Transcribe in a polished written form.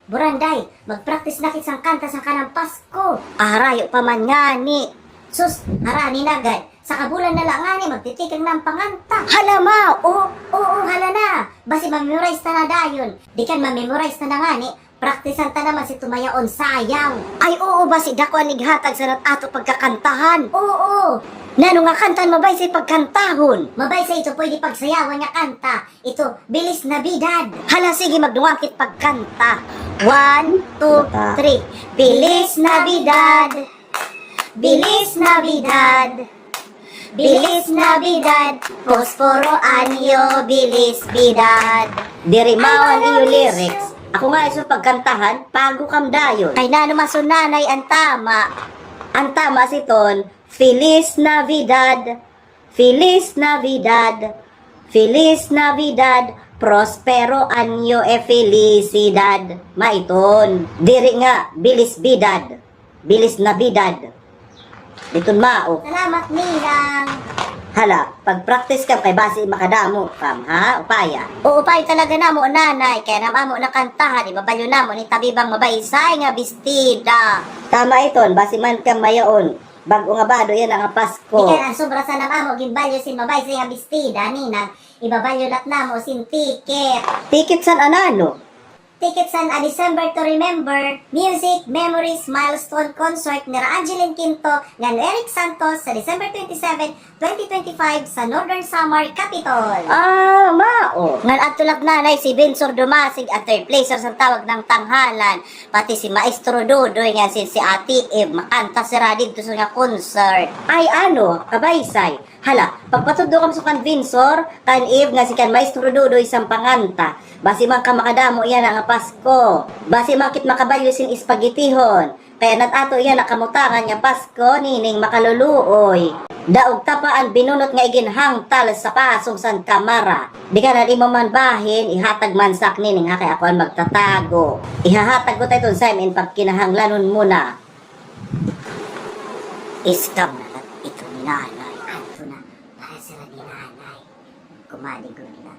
Buranday, mag-practice na kit sang kanta sa kanang Pasko. Arayo pa man nga ni. Sus, harani na agad. Sa kabulan na lang nga ni, magtitikang ng panganta. Hala ma, oo, hala na. Basi mamemorize na na dayon. Di kan mamemorize na nga ni. Praktisan ta naman si tumayaon sayang. Ay oo, basi dako ang ighatag sa ato pagkakantahan. Oo. Nano nga kantan mabay sa pagkantahon. Mabay sa ito pwede pagsayawan nga kanta. Ito, Bilis Nabidad. Hala sige, magduwangkit pagkanta. 1, 2, 3. Bilis Nabidad. Bilis Nabidad. Bilis Nabidad. Posporo anyo, bilis bidad. Dirimawan iyo lyrics. Ako nga iso pagkantahan, pago kam dayon. Kay nano masunanay ang tama. Ang tama siton, Feliz Navidad, Feliz Navidad, Feliz Navidad, Prospero anyo e felicidad. Maiton. Diri nga, bilis bidad, bilis Navidad. Ditun mao. Salamat, Ninang. Hala, pag-practice ka kay base makadamo kam, ha? Upaya. Oo, upaya talaga namo, nanay. Kaya namamo na kantahan, ibabalyo namo ni tabibang mabaysay nga bestida. Tama iton, base man kang mayaon. Bago nga bado yan ang Pasko. Ika na sobra sa namamo, gimbalyo sin mabaysay nga bestida, Ninang. Ibabalyo lat namo sin ticket. Ticket san anano? Tickets and a December to Remember Music Memories Milestone Concert ni Angeline Quinto ng Eric Santos sa December 27, 2025 sa Northern Samar Capitol. Ah, mao. Ngan atulak nanay si Vinsor Dumasig at third placer sa tawag ng tanghalan. Pati si Maestro Dodoy nga si Ate Eve makanta si Radig to nga concert. Ay ano, kabaysay. Hala, pagpatudo kam sa kan Vinsor, kan Eve nga si kan Maestro Dodoy isang panganta. Basi man ka makadamo iyan ang Pasko. Basi makit makabalyo sin ispagitihon. Kaya natato iyan nakamutangan nga Pasko, nining makaluluoy. Daog tapaan binunot nga iginhangtal sa pasong san kamara. Di ka na imo man bahin, ihatag man sak nining ha kay ako ang magtatago. Ihahatag ko tayo sa imin pag kinahanglanon muna. Iskam na lang ito ni nanay. Ato na, para sila ni nanay. Kumaligod na.